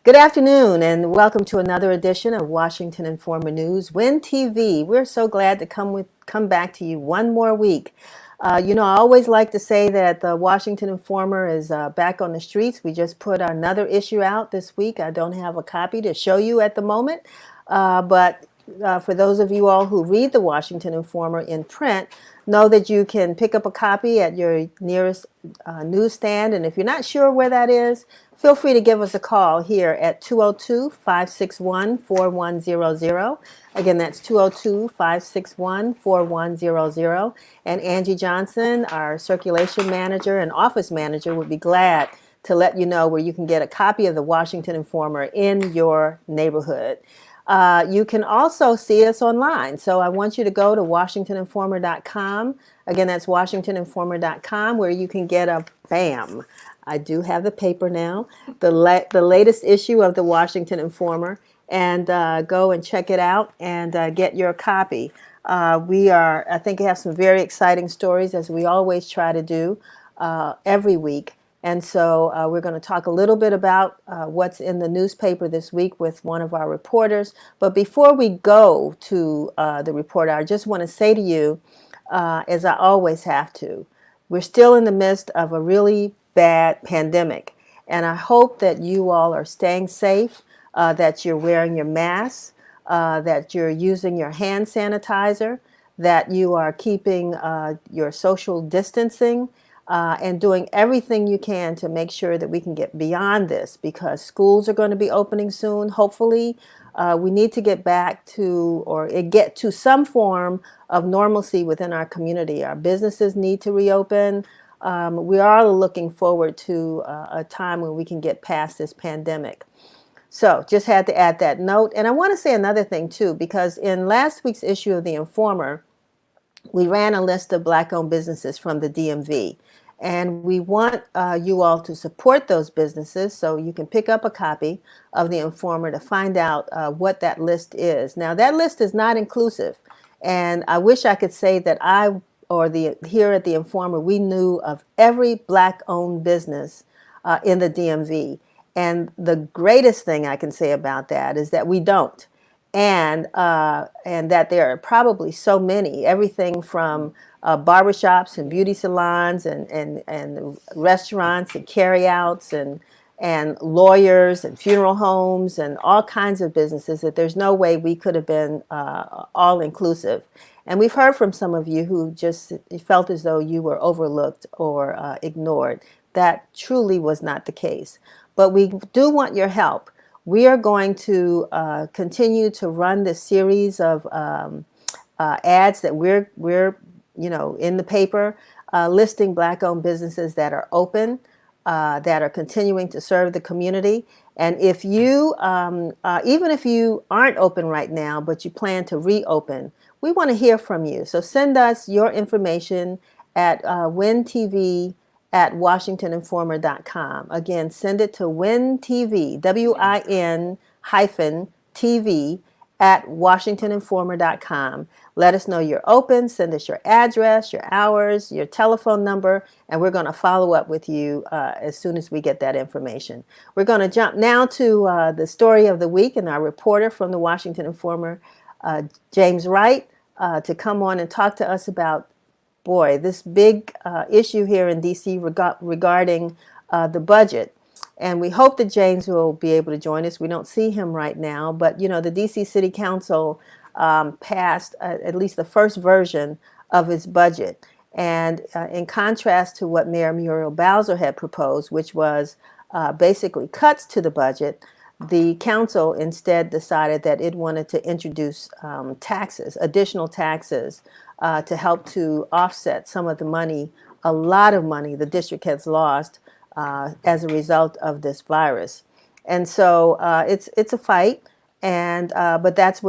Good afternoon, and welcome to another edition of Washington Informer News, WIN TV. We're so glad to come back to you one more week. I always like to say that the Washington Informer is back on the streets. We just put another issue out this week. I don't have a copy to show you at the moment, but for those of you all who read the Washington Informer in print, know that you can pick up a copy at your nearest newsstand. And if you're not sure where that is, feel free to give us a call here at 202-561-4100. Again, that's 202-561-4100. And Angie Johnson, our circulation manager and office manager, would be glad to let you know where you can get a copy of the Washington Informer in your neighborhood. You can also see us online. So I want you to go to WashingtonInformer.com. Again, that's WashingtonInformer.com, where you can get I do have the paper now, the latest issue of the Washington Informer, and go and check it out and get your copy. I think, have some very exciting stories, as we always try to do every week. And so we're going to talk a little bit about what's in the newspaper this week with one of our reporters. But before we go to the reporter, I just want to say to you, as I always have to, we're still in the midst of a really bad pandemic. And I hope that you all are staying safe, that you're wearing your masks, that you're using your hand sanitizer, that you are keeping your social distancing, and doing everything you can to make sure that we can get beyond this, because schools are going to be opening soon. Hopefully, we need to get back to get to some form of normalcy within our community. Our businesses need to reopen. We are looking forward to a time when we can get past this pandemic. So just had to add that note. And I want to say another thing, too, because in last week's issue of The Informer, we ran a list of Black-owned businesses from the DMV. And we want you all to support those businesses, so you can pick up a copy of The Informer to find out what that list is. Now, that list is not inclusive. And I wish I could say that here at The Informer, we knew of every Black-owned business in the DMV. And the greatest thing I can say about that is that we don't. And that there are probably so many, everything from barbershops and beauty salons and restaurants and carryouts and lawyers and funeral homes and all kinds of businesses, that there's no way we could have been all inclusive. And we've heard from some of you who just felt as though you were overlooked or ignored. That truly was not the case. But we do want your help. We are going to continue to run this series of ads that we're in the paper, listing Black-owned businesses that are open, that are continuing to serve the community. And if you, even if you aren't open right now, but you plan to reopen, we want to hear from you. So send us your information at WINTV@WashingtonInformer.com. Again, send it to WINTV, WIN-TV @WashingtonInformer.com. Let us know you're open. Send us your address, your hours, your telephone number, and we're going to follow up with you as soon as we get that information. We're going to jump now to the story of the week and our reporter from the Washington Informer, James Wright, to come on and talk to us about, this big issue here in D.C. regarding the budget. And we hope that James will be able to join us. We don't see him right now, but the D.C. City Council passed at least the first version of its budget. And in contrast to what Mayor Muriel Bowser had proposed, which was basically cuts to the budget, the council instead decided that it wanted to introduce taxes, additional taxes, to help to offset some of the money, a lot of money the district has lost as a result of this virus. And so it's a fight, but that's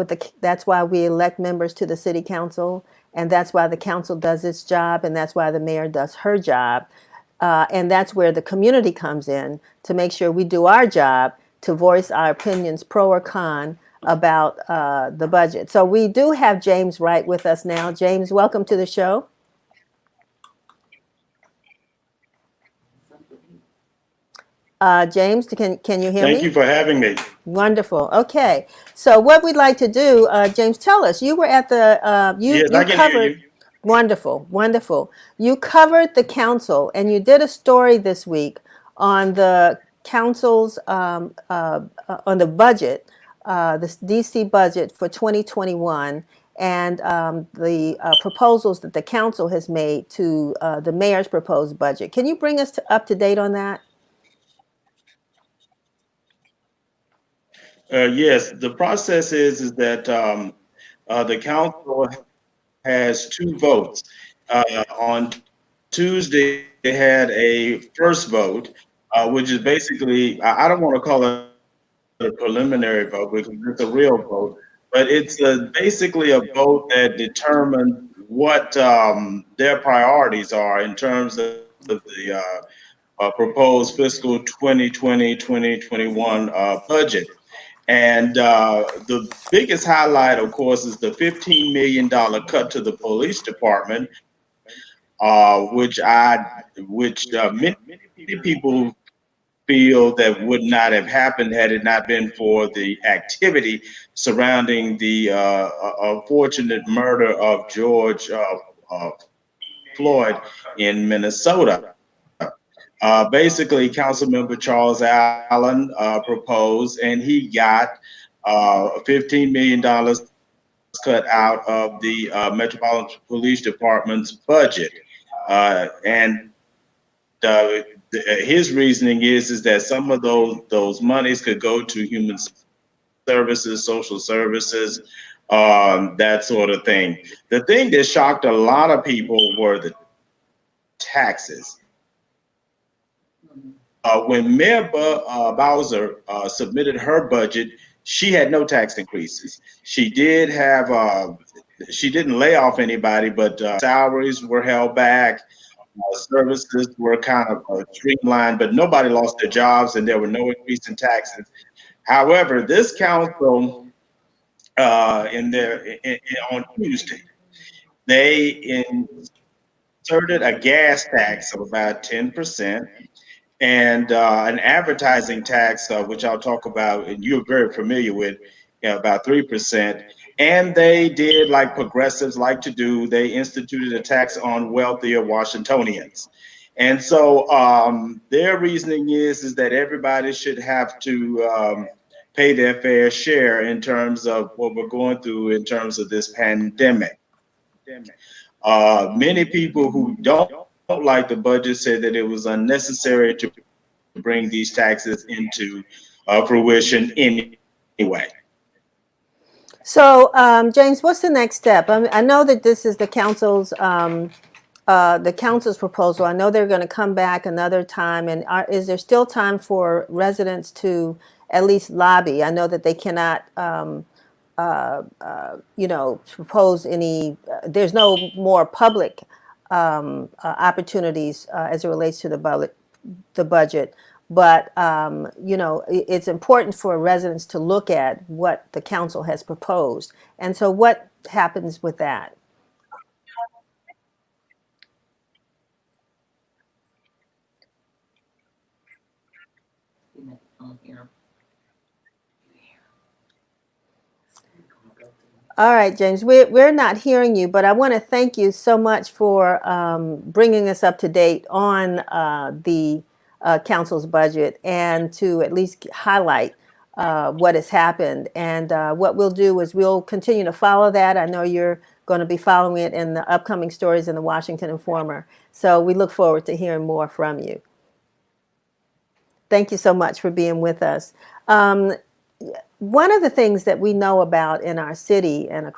why we elect members to the city council, and that's why the council does its job, and that's why the mayor does her job, and that's where the community comes in to make sure we do our job to voice our opinions, pro or con, about the budget. So we do have James Wright with us now. James, welcome to the show. James, can you hear Thank me? you for having me. Wonderful. Okay. So what we'd like to do, James, tell us, you were at the, Yes, you I can hear covered, you. wonderful, wonderful. You covered the council and you did a story this week on the council's, on the budget, the DC budget for 2021 and the proposals that the council has made to the mayor's proposed budget. Can you bring us up to date on that? Yes, the process is that the council has two votes. On Tuesday, they had a first vote, which is basically, I don't want to call it a preliminary vote because it's a real vote, but it's basically a vote that determines what their priorities are in terms of the proposed fiscal 2020-2021 budget. And the biggest highlight, of course, is the $15 million cut to the police department, which many people feel that would not have happened had it not been for the activity surrounding the unfortunate murder of George Floyd in Minnesota. Basically, Councilmember Charles Allen proposed, and he got $15 million cut out of the Metropolitan Police Department's budget. And his reasoning is that some of those monies could go to human services, social services, that sort of thing. The thing that shocked a lot of people were the taxes. When Mayor Bowser submitted her budget, she had no tax increases. She didn't lay off anybody, but salaries were held back. Services were kind of streamlined, but nobody lost their jobs, and there were no increase in taxes. However, this council, on Tuesday, they inserted a gas tax of about 10% and an advertising tax, which I'll talk about, and you're very familiar with, about 3%. And they did like progressives like to do, they instituted a tax on wealthier Washingtonians. And so their reasoning is that everybody should have to pay their fair share in terms of what we're going through in terms of this pandemic. Many people who don't like the budget said that it was unnecessary to bring these taxes into fruition anyway. So, James, what's the next step? I know that this is the council's proposal. I know they're going to come back another time. And is there still time for residents to at least lobby? I know that they cannot, propose any. There's no more public opportunities as it relates to the budget. But it's important for residents to look at what the council has proposed. And so, what happens with that? All right, James, we're not hearing you, but I want to thank you so much for bringing us up to date on the council's budget and to at least highlight what has happened. And what we'll do is we'll continue to follow that. I know you're going to be following it in the upcoming stories in the Washington Informer. So we look forward to hearing more from you. Thank you so much for being with us. One of the things that we know about in our city and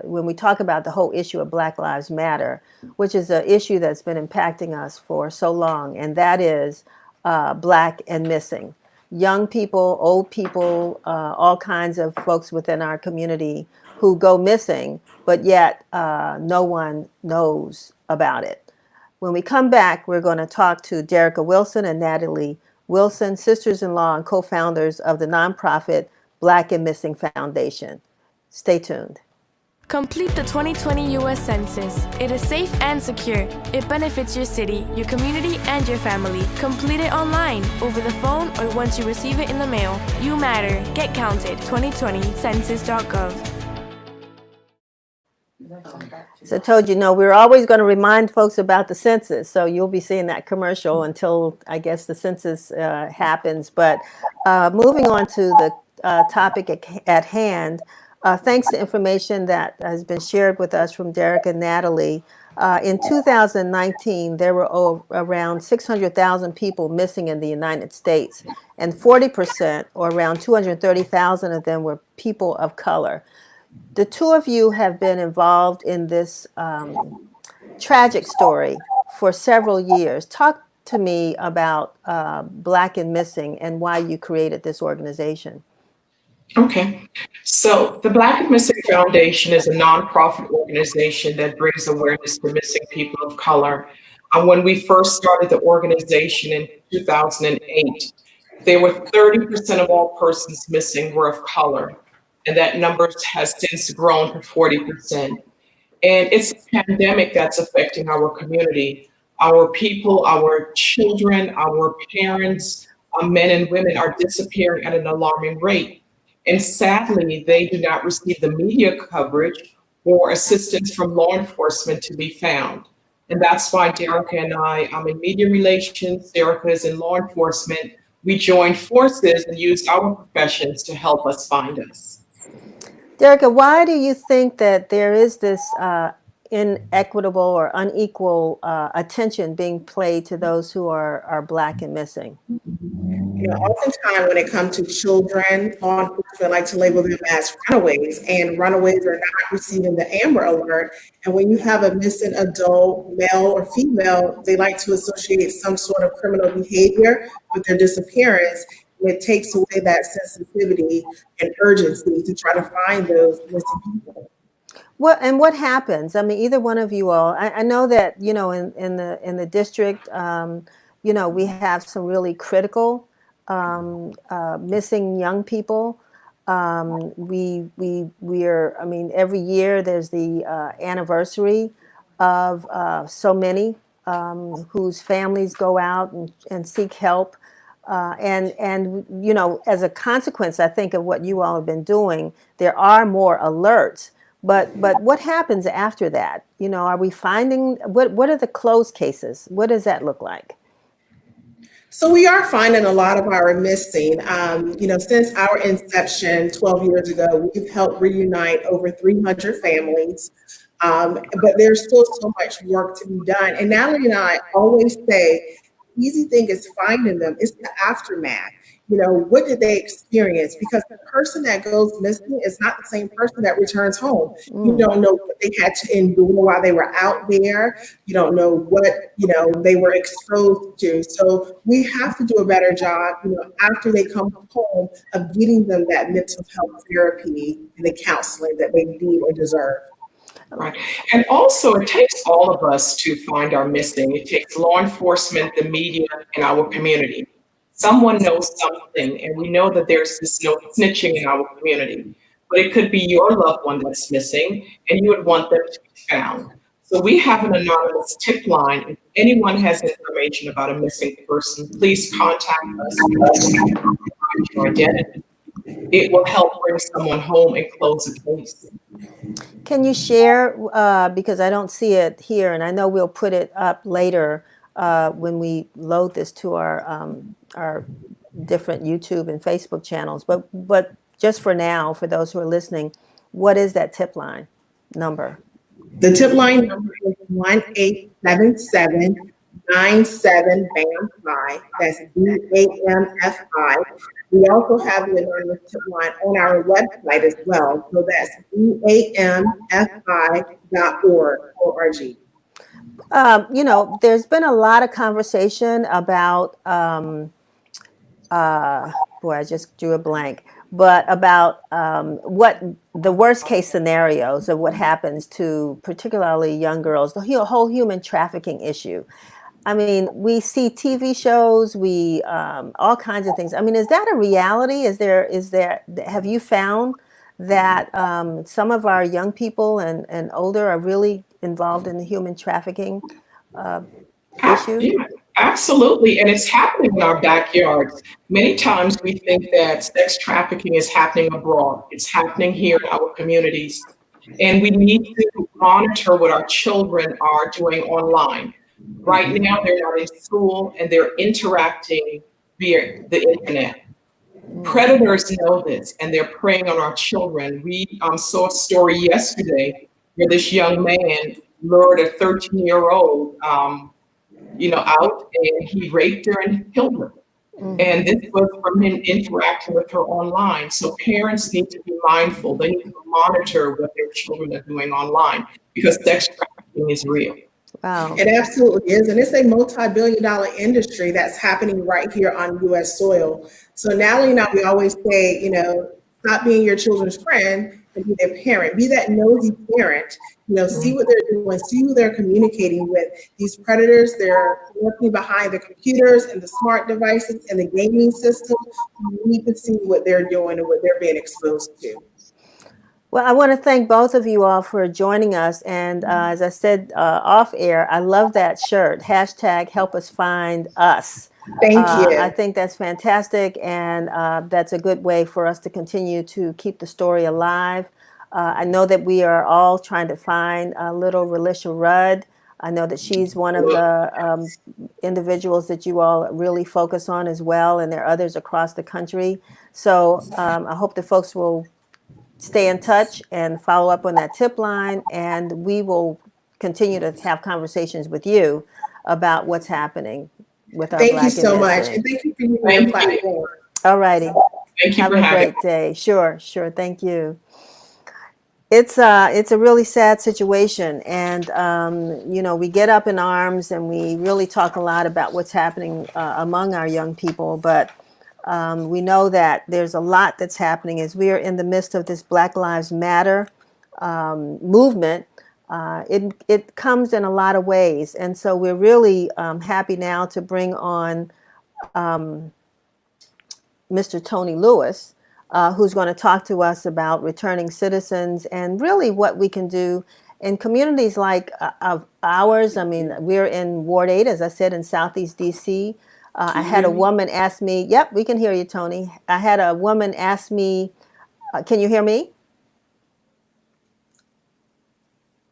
when we talk about the whole issue of Black Lives Matter, which is an issue that's been impacting us for so long, and that is Black and missing. Young people, old people, all kinds of folks within our community who go missing, but yet no one knows about it. When we come back, we're going to talk to Derica Wilson and Natalie Wilson, sisters-in-law and co-founders of the nonprofit Black and Missing Foundation. Stay tuned. Complete the 2020 U.S. Census. It is safe and secure. It benefits your city, your community, and your family. Complete it online, over the phone, or once you receive it in the mail. You matter. Get counted. 2020 census.gov. So I told you, no, we're always going to remind folks about the census. So you'll be seeing that commercial until, I guess, the census happens. But moving on to the topic at hand, thanks to information that has been shared with us from Derek and Natalie, in 2019, there were around 600,000 people missing in the United States, and 40%, or around 230,000 of them, were people of color. The two of you have been involved in this tragic story for several years. Talk to me about Black and Missing and why you created this organization. Okay. So the Black and Missing Foundation is a nonprofit organization that brings awareness to missing people of color. When we first started the organization in 2008, there were 30% of all persons missing were of color, and that number has since grown to 40%. And it's a pandemic that's affecting our community. Our people, our children, our parents, men and women are disappearing at an alarming rate. And sadly, they do not receive the media coverage or assistance from law enforcement to be found. And that's why Derica and I'm in media relations, Derica is in law enforcement. We joined forces and used our professions to help us find us. Derica, why do you think that there is this inequitable or unequal attention being played to those who are Black and missing? Oftentimes when it comes to children, law enforcement like to label them as runaways, and runaways are not receiving the Amber Alert. And when you have a missing adult, male or female, they like to associate some sort of criminal behavior with their disappearance. And it takes away that sensitivity and urgency to try to find those missing people. What happens? I mean, either one of you all. I know that in the district, we have some really critical missing young people. We are. I mean, every year there's the anniversary of so many whose families go out and seek help. And as a consequence, I think, of what you all have been doing, there are more alerts. But what happens after that? Are we finding, what are the closed cases? What does that look like? So we are finding a lot of our missing. Since our inception 12 years ago, we've helped reunite over 300 families. But there's still so much work to be done. And Natalie and I always say, the easy thing is finding them. It's the aftermath. What did they experience? Because the person that goes missing is not the same person that returns home. You don't know what they had to endure while they were out there. You don't know what, they were exposed to. So we have to do a better job, after they come home, of getting them that mental health therapy and the counseling that they need or deserve. Right. And also, it takes all of us to find our missing. It takes law enforcement, the media, and our community. Someone knows something, and we know that there's this snitching in our community. But it could be your loved one that's missing, and you would want them to be found. So we have an anonymous tip line. If anyone has information about a missing person, please contact us and your identity. It will help bring someone home and close the case. Can you share, because I don't see it here, and I know we'll put it up later when we load this to our different YouTube and Facebook channels, but just for now, for those who are listening, what is that tip line number? The tip line number is 1-877-97-BAMFI. That's BAMFI. We also have the anonymous tip line on our website as well. So that's BAMFI.org. There's been a lot of conversation about, I just drew a blank, but about what the worst case scenarios of what happens to particularly young girls, the whole human trafficking issue. I mean, we see TV shows, all kinds of things. I mean, is that a reality? Have you found that some of our young people and older are really involved in the human trafficking issue? Yeah, absolutely. And it's happening in our backyards. Many times we think that sex trafficking is happening abroad. It's happening here in our communities. And we need to monitor what our children are doing online. Right now, they're not in school and they're interacting via the internet. Predators know this and they're preying on our children. We saw a story yesterday where this young man lured a 13-year-old out, and he raped her and killed her. And this was from him interacting with her online. So parents need to be mindful. They need to monitor what their children are doing online because sex trafficking is real. Wow. It absolutely is. And it's a multi-billion-dollar industry that's happening right here on U.S. soil. So Natalie and I, we always say, stop being your children's friend and be their parent. Be that nosy parent. See what they're doing, see who they're communicating with. These predators, they're working behind the computers and the smart devices and the gaming system. You need to see what they're doing and what they're being exposed to. Well, I want to thank both of you all for joining us. And as I said off air, I love that shirt, #HelpUsFindUs. Thank you. I think that's fantastic. And that's a good way for us to continue to keep the story alive. I know that we are all trying to find little Relisha Rudd. I know that she's one of the individuals that you all really focus on as well. And there are others across the country. So I hope the folks will stay in touch and follow up on that tip line, and we will continue to have conversations with you about what's happening with our Thank Black you so and much, Missing. and thank you for using the platform. All righty. Thank you Have for a having great day. Sure. Thank you. It's a really sad situation, and we get up in arms and we really talk a lot about what's happening among our young people, but we know that there's a lot that's happening as we are in the midst of this Black Lives Matter movement. It comes in a lot of ways. And so we're really happy now to bring on Mr. Tony Lewis, who's going to talk to us about returning citizens and really what we can do in communities like of ours. I mean, we're in Ward 8, as I said, in Southeast DC. I had a woman ask me, yep, we can hear you, Tony. I had a woman ask me, can you hear me?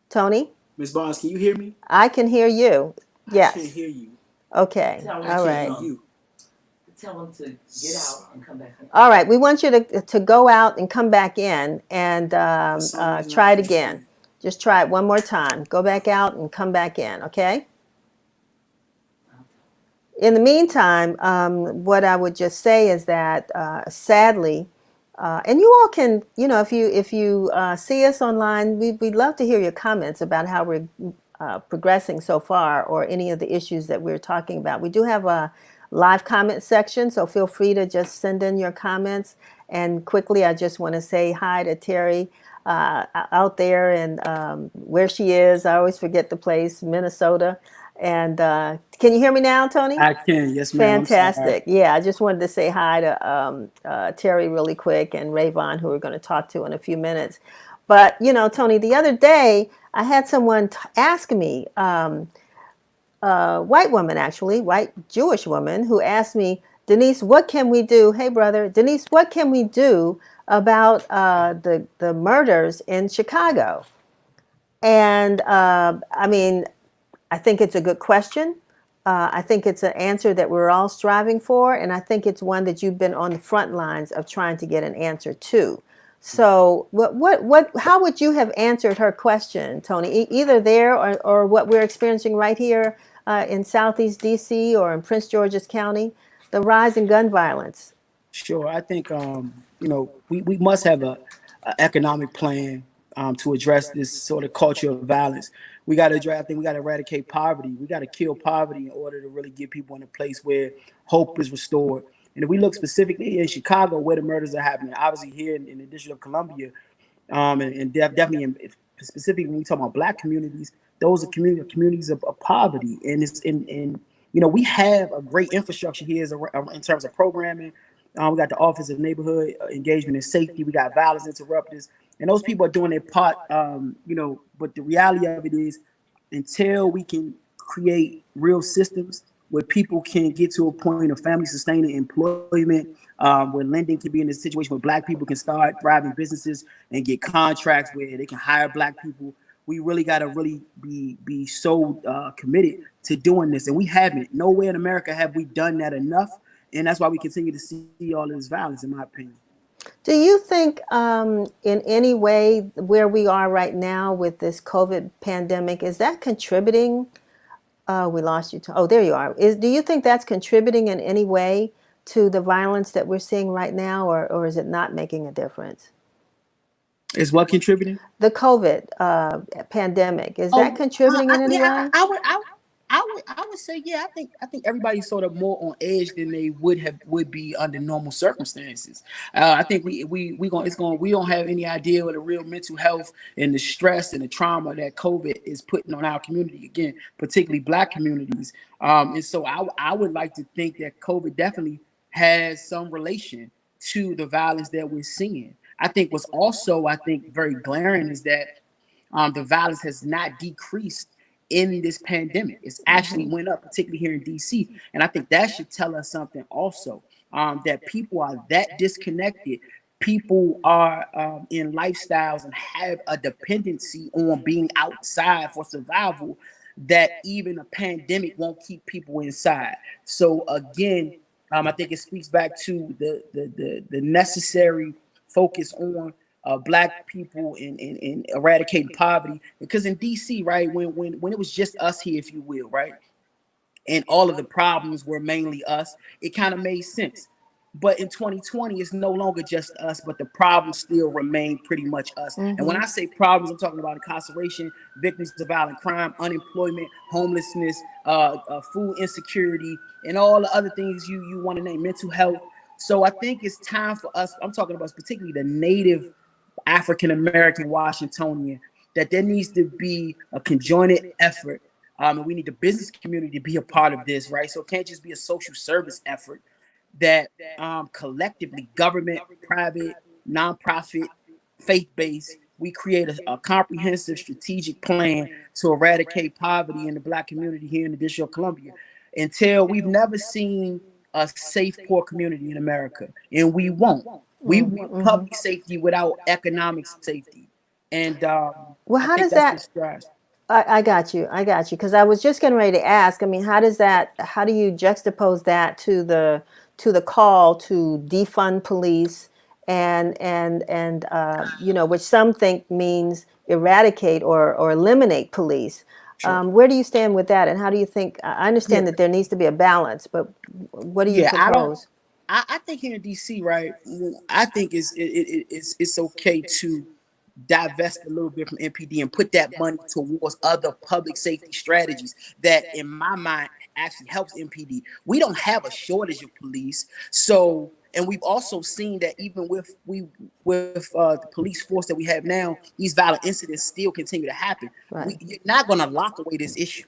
Tony? Ms. Barnes, can you hear me? I can hear you. Yes. I can't hear you. Okay. All right. Tell them to get out and come back in. All right. We want you to go out and come back in and try it again. Just try it one more time. Go back out and come back in, okay? In the meantime, what I would just say is that sadly, and you all can, if you see us online, we'd love to hear your comments about how we're progressing so far or any of the issues that we're talking about. We do have a live comment section, so feel free to just send in your comments. And quickly, I just want to say hi to Terry out there and where she is. I always forget the place, Minnesota. And can you hear me now, Tony? I can, yes, ma'am. Fantastic. Yeah, I just wanted to say hi to Terry really quick and Rayvon, who we're going to talk to in a few minutes. But, Tony, the other day I had someone ask me, white woman, actually, white Jewish woman, who asked me, Denise, what can we do? Hey, brother, Denise, what can we do about the murders in Chicago? And I think it's a good question. I think it's an answer that we're all striving for, and I think it's one that you've been on the front lines of trying to get an answer to. So, how would you have answered her question, Tony? Either there or what we're experiencing right here in Southeast DC or in Prince George's County, the rise in gun violence. Sure, I think we must have an economic plan to address this sort of culture of violence. We got to eradicate poverty. We got to kill poverty in order to really get people in a place where hope is restored. And if we look specifically in Chicago, where the murders are happening, obviously here in the District of Columbia, and definitely specifically when we talk about Black communities, those are communities of poverty. And we have a great infrastructure here in terms of programming, We got the Office of Neighborhood Engagement and Safety. We got violence interrupters, and those people are doing their part. But the reality of it is, until we can create real systems where people can get to a point of family sustaining employment, where lending can be in a situation where Black people can start thriving businesses and get contracts where they can hire Black people. We really got to really be so committed to doing this, and we haven't. Nowhere in America have we done that enough, and that's why we continue to see all of this violence, in my opinion. Do you think in any way where we are right now with this COVID pandemic, is that contributing? We lost you. Oh, there you are. Do you think that's contributing in any way to the violence that we're seeing right now, or is it not making a difference? Is what contributing? The COVID pandemic, is that contributing in any way? I would say, yeah. I think everybody's sort of more on edge than they would be under normal circumstances. I think we don't have any idea of the real mental health and the stress and the trauma that COVID is putting on our community, again, particularly Black communities. And so I would like to think that COVID definitely has some relation to the violence that we're seeing. I think what's also, very glaring is that the violence has not decreased in this pandemic. It's actually went up, particularly here in DC. And I think that should tell us something also, that people are that disconnected. People are in lifestyles and have a dependency on being outside for survival, that even a pandemic won't keep people inside. So again, I think it speaks back to the necessary focus on Black people and eradicating poverty. Because in DC, right, when it was just us here, if you will, right, and all of the problems were mainly us, it kind of made sense. But in 2020, it's no longer just us, but the problems still remain pretty much us. And when I say problems, I'm talking about incarceration, victims of violent crime, unemployment, homelessness, food insecurity, and all the other things you want to name, mental health. So I think it's time for us, I'm talking about particularly the Native African-American Washingtonian, that there needs to be a conjoined effort. And we need the business community to be a part of this, right? So it can't just be a social service effort, that collectively, government, private, nonprofit, faith-based, we create a comprehensive strategic plan to eradicate poverty in the Black community here in the District of Columbia. Until we've never seen a safe, poor community in America, and we won't. We want public safety without economic safety. And well, how does that? I got you, because I was just getting ready to ask. I mean, how do you juxtapose that to the call to defund police and which some think means eradicate or eliminate police? Sure. Where do you stand with that, and how do you think? I understand that there needs to be a balance, but what do you propose? I think here in DC, right, I think it's okay to divest a little bit from MPD and put that money towards other public safety strategies that, in my mind, actually helps MPD. We don't have a shortage of police, so. And we've also seen that even with the police force that we have now, these violent incidents still continue to happen. Right. You're not going to lock away this issue,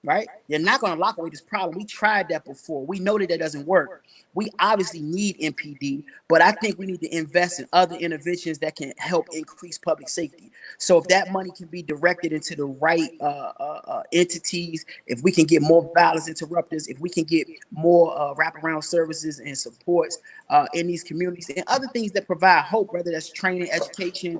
right? You're not going to lock away this problem. We tried that before. We know that doesn't work. We obviously need MPD, but I think we need to invest in other interventions that can help increase public safety. So if that money can be directed into the right entities, if we can get more violence interrupters, if we can get more wraparound services and supports in these communities, and other things that provide hope, whether that's training, education,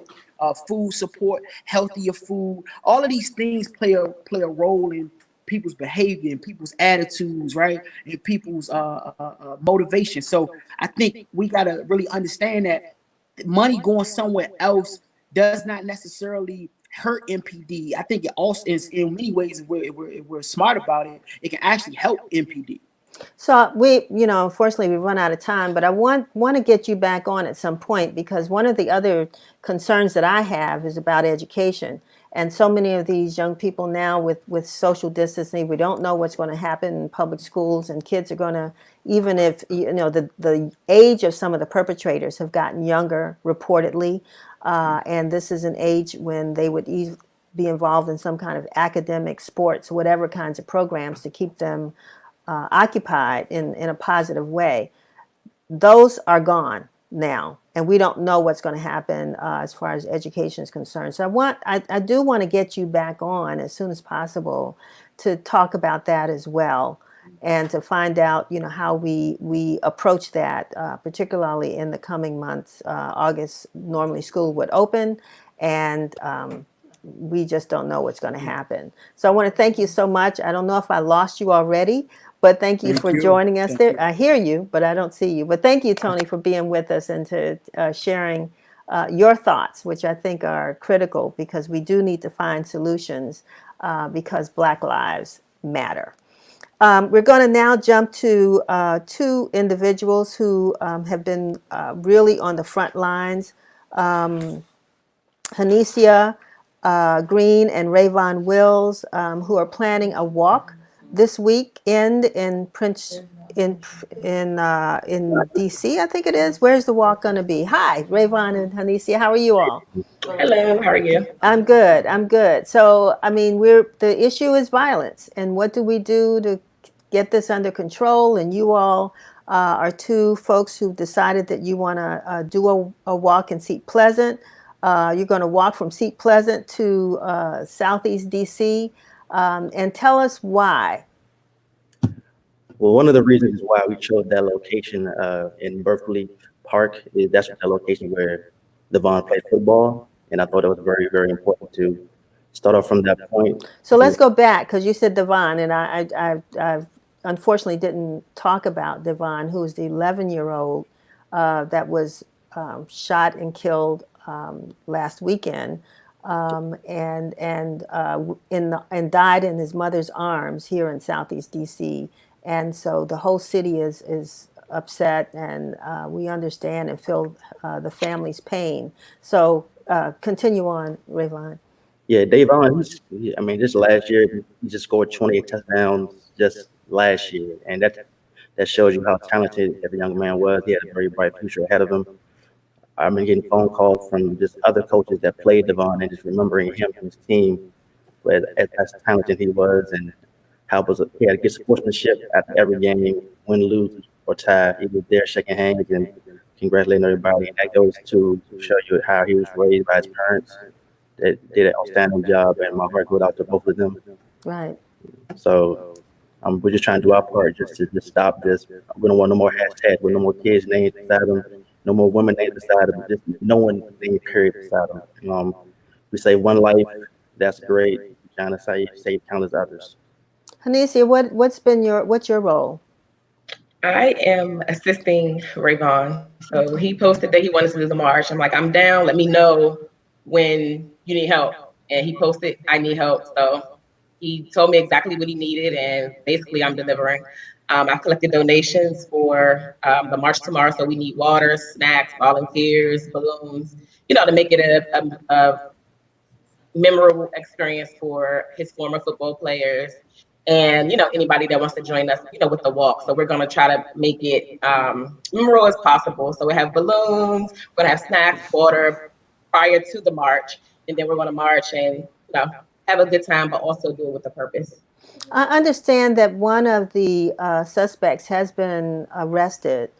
food support, healthier food, all of these things play a role in people's behavior and people's attitudes, right? And people's motivation. So I think we got to really understand that money going somewhere else does not necessarily hurt MPD. I think it also is, in many ways, if we're smart about it, it can actually help MPD. So we, unfortunately, we've run out of time, but I want to get you back on at some point, because one of the other concerns that I have is about education. And so many of these young people now with social distancing, we don't know what's going to happen in public schools, and kids are going to, even if, the age of some of the perpetrators have gotten younger, reportedly. And this is an age when they would be involved in some kind of academic, sports, whatever kinds of programs to keep them occupied in a positive way. those are gone now, and we don't know what's going to happen as far as education is concerned. So I do want to get you back on as soon as possible to talk about that as well, and to find out, how we approach that, particularly in the coming months. August, normally school would open, and we just don't know what's going to happen. So I want to thank you so much. I don't know if I lost you already, but thank you for joining us there. I hear you, but I don't see you. But thank you, Tony, for being with us and to sharing your thoughts, which I think are critical, because we do need to find solutions because Black lives matter. We're going to now jump to two individuals who have been really on the front lines. Hanecia Green and Rayvon Wills, who are planning a walk this weekend in DC, I think it is. Where's the walk going to be? Hi, Rayvon and Hanecia. How are you all? Hello, how are you? I'm good. I'm good. So, I mean, the issue is violence, and what do we do to get this under control? And you all are two folks who've decided that you want to do a walk in Seat Pleasant. You're going to walk from Seat Pleasant to Southeast DC, and tell us why. Well, one of the reasons why we chose that location in Berkeley Park is that's the location where Davon played football, and I thought it was very, very important to start off from that point. So let's go back, because you said Davon, and I unfortunately didn't talk about Davon, who was the 11-year-old that was shot and killed last weekend, and died in his mother's arms here in Southeast DC. And so the whole city is upset, and we understand and feel the family's pain. So continue on, Rayvon. Yeah, Davon, this last year, he just scored 28 touchdowns just last year. And that shows you how talented the young man was. He had a very bright future ahead of him. I've been getting phone calls from just other coaches that played Davon and just remembering him and his team as talented he was, and how he had good sportsmanship after every game, win, lose, or tie. He was there shaking hands and congratulating everybody. And that goes to show you how he was raised by his parents that did an outstanding job, and my heart goes out to both of them. Right. So we're just trying to do our part just to stop this. We don't want no more hashtags with no more kids' names beside them, no more women names beside them, just no one name period beside them. We say one life, that's great. We're trying to save countless others. Hanecia, what's your role? I am assisting Rayvon. So he posted that he wanted to do the march. I'm like, I'm down. Let me know when you need help. And he posted, I need help. So he told me exactly what he needed, and basically I'm delivering. I collected donations for the march tomorrow. So we need water, snacks, volunteers, balloons, to make it a memorable experience for his former football players. And, anybody that wants to join us, with the walk. So we're going to try to make it memorable as possible. So we have balloons, we're going to have snacks, water prior to the march. And then we're going to march and, have a good time, but also do it with a purpose. I understand that one of the suspects has been arrested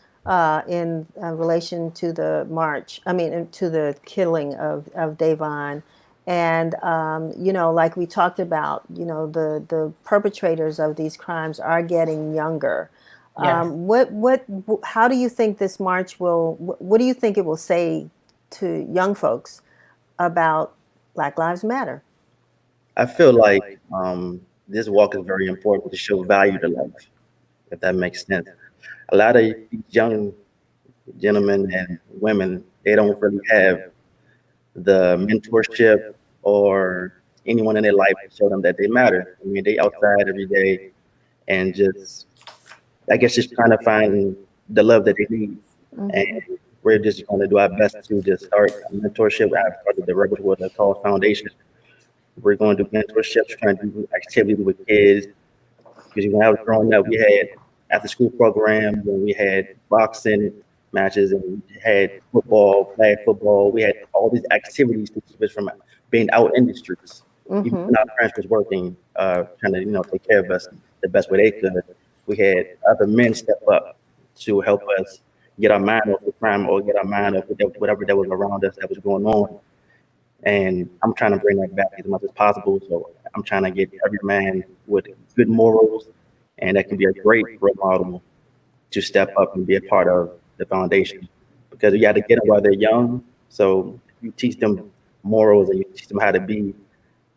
in relation to the march, to the killing of Davon. And, like we talked about, the perpetrators of these crimes are getting younger. Yes. How do you think this march what do you think it will say to young folks about Black Lives Matter? I feel like this walk is very important to show value to life, if that makes sense. A lot of young gentlemen and women, they don't really have the mentorship or anyone in their life to show them that they matter. They outside every day and just trying to find the love that they need. Mm-hmm. And we're just going to do our best to just start mentorship. I started the Rebels with the Cause Foundation. We're going to do mentorships, trying to do activities with kids. Because when I was growing up, we had after school programs, and we had boxing matches, and we had football, flag football. We had all these activities to keep us from being out in the streets. Mm-hmm. Even when our parents was working, trying to take care of us the best way they could. We had other men step up to help us, get our mind off the crime or get our mind off whatever that was around us that was going on. And I'm trying to bring that back as much as possible. So I'm trying to get every man with good morals and that can be a great role model to step up and be a part of the foundation. Because you got to get them while they're young. So you teach them morals and you teach them how to be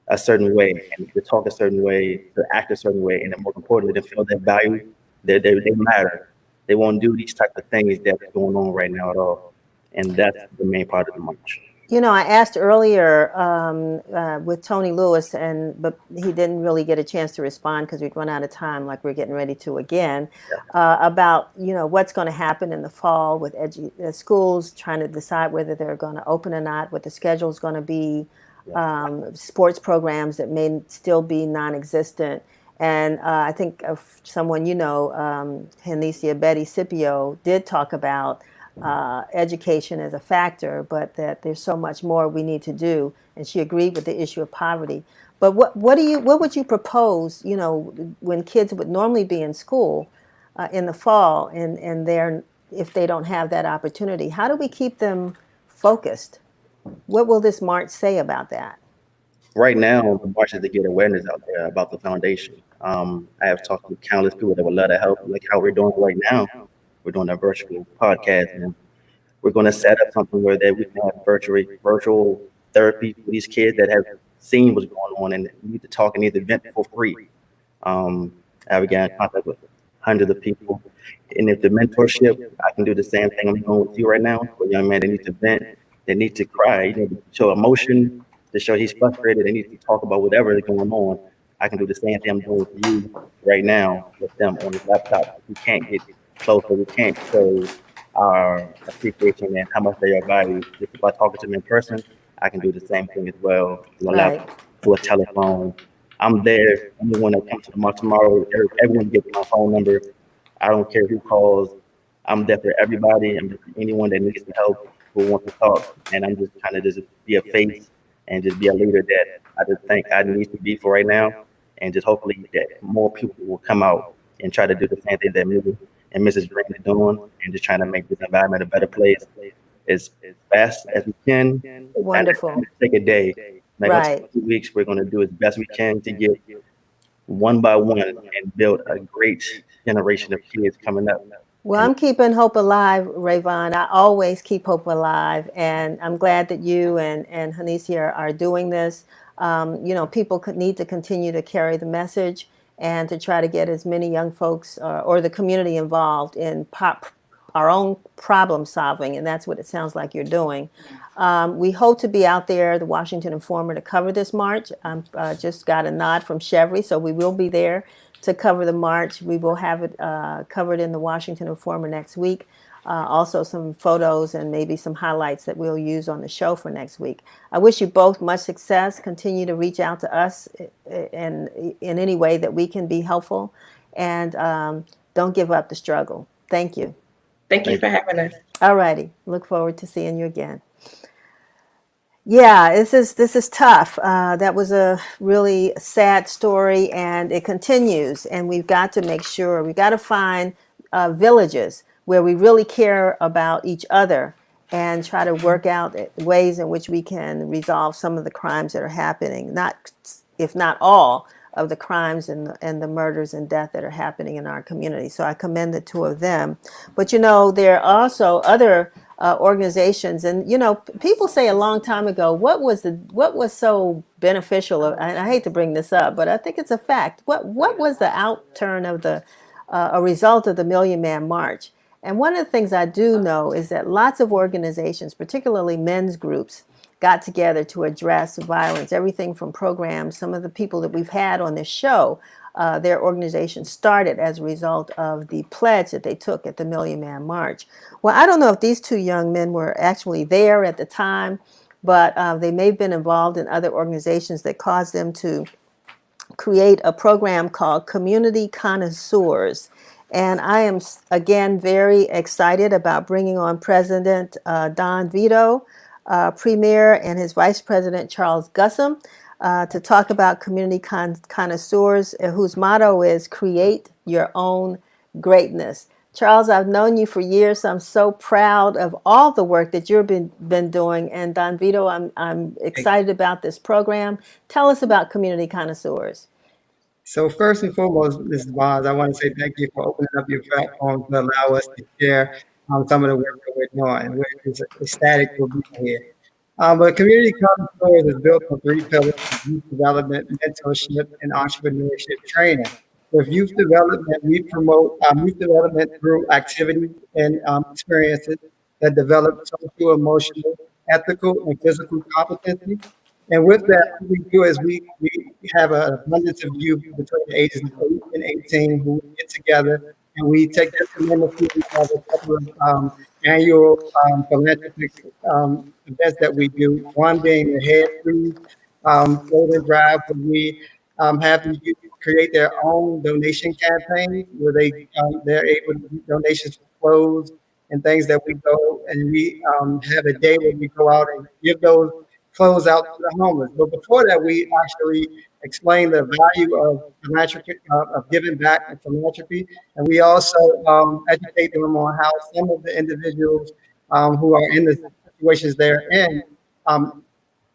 a certain way and to talk a certain way, to act a certain way, and then more importantly, to feel their value, they matter. They won't do these type of things that's going on right now at all. And that's the main part of the march. You know, I asked earlier with Tony Lewis, but he didn't really get a chance to respond because we'd run out of time, like we're getting ready to again, about, you know, what's going to happen in the fall with schools trying to decide whether they're going to open or not, what the schedule is going to be, sports programs that may still be non-existent. And I think someone, you know, Hanecia Betty Scipio did talk about education as a factor, but that there's so much more we need to do. And she agreed with the issue of poverty. But what would you propose, you know, when kids would normally be in school in the fall and if they don't have that opportunity, how do we keep them focused? What will this march say about that? Right now, the march is to get awareness out there about the foundation. I have talked to countless people that would love to help, like how we're doing right now. We're doing a virtual podcast, and we're going to set up something where that we can have virtual therapy for these kids that have seen what's going on and need to talk and need to vent for free. I've gotten in contact with hundreds of people, and if the mentorship, I can do the same thing I'm doing with you right now. For a young man that needs to vent, they need to cry, you know, to show emotion, to show he's frustrated, they need to talk about whatever is going on. I can do the same thing I'm doing with you right now with them on the laptop. We can't get closer. We can't show our appreciation and how much they are valued. Just by talking to them in person, I can do the same thing as well. To a telephone. I'm there. Anyone that comes to the march tomorrow, everyone gets my phone number. I don't care who calls. I'm there for everybody. I'm there for anyone that needs the help, who wants to talk. And I'm just trying to just be a face and just be a leader that I just think I need to be for right now. And just hopefully that more people will come out and try to do the same thing that me and Mrs. Green are doing, and just trying to make this environment a better place as fast as we can. Wonderful. Take a day. Right. 2 weeks, we're going to do as best we can to get one by one and build a great generation of kids coming up. Well, I'm keeping hope alive, Rayvon. I always keep hope alive, and I'm glad that you and Hanecia are doing this. You know, people need to continue to carry the message and to try to get as many young folks or the community involved in our own problem solving, and that's what it sounds like you're doing. We hope to be out there, the Washington Informer, to cover this march. Just got a nod from Chevry, so we will be there to cover the march. We will have it covered in the Washington Informer next week. Also some photos and maybe some highlights that we'll use on the show for next week. I wish you both much success. Continue to reach out to us in any way that we can be helpful. And don't give up the struggle. Thank you. Thank you for having us. All righty. Look forward to seeing you again. Yeah, this is tough. That was a really sad story, and it continues. And we've got to make sure, we've got to find villages where we really care about each other and try to work out ways in which we can resolve some of the crimes that are happening, if not all of the crimes and the murders and death that are happening in our community. So I commend the two of them. But, you know, there are also other organizations, and, you know, people say a long time ago, what was so beneficial, and I hate to bring this up, but I think it's a fact. What was the outturn of a result of the Million Man March? And one of the things I do know is that lots of organizations, particularly men's groups, got together to address violence, everything from programs. Some of the people that we've had on this show, their organization started as a result of the pledge that they took at the Million Man March. Well, I don't know if these two young men were actually there at the time, but they may have been involved in other organizations that caused them to create a program called Community Connoisseurs. And I am, again, very excited about bringing on President Don Vito, Premier, and his Vice President Charles Gussum to talk about Community Connoisseurs, whose motto is create your own greatness. Charles, I've known you for years, so I'm so proud of all the work that you've been doing. And Don Vito, I'm excited about this program. Tell us about Community Connoisseurs. So first and foremost, Mrs. Bonds, I want to say thank you for opening up your platform to allow us to share some of the work that we're doing. We're ecstatic for being here. But Community Connoisseurs is built on three pillars: youth development, mentorship, and entrepreneurship training. With youth development, we promote youth development through activities and experiences that develop social, emotional, ethical, and physical competency. And with that, what we do is we have an abundance of youth between the ages of 8 and 18 who get together, and we take this community of a couple of annual philanthropic events that we do. One being the Head Free Clothing Drive, where we have the youth create their own donation campaign where they're able to do donations for clothes and things that we go, and we have a day where we go out and give those clothes out to the homeless. But before that, we actually explain the value of philanthropy, of giving back and philanthropy. And we also educate them on how some of the individuals who are in the situations they're in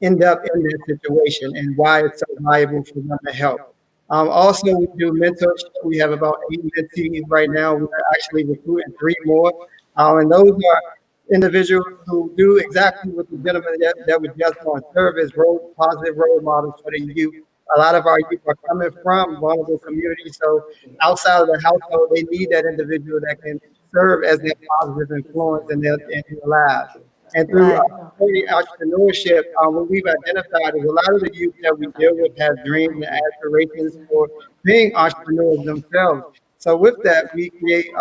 end up in that situation and why it's so valuable for them to help. Also, we do mentorship. We have about 8 mentees right now. We're actually recruiting 3 more. And those are individuals who do exactly what the gentleman that was just on, serve as positive role models for the youth. A lot of our youth are coming from vulnerable communities, so outside of the household, they need that individual that can serve as their positive influence in their lives. And through entrepreneurship, what we've identified is a lot of the youth that we deal with have dreams and aspirations for being entrepreneurs themselves. So with that, we create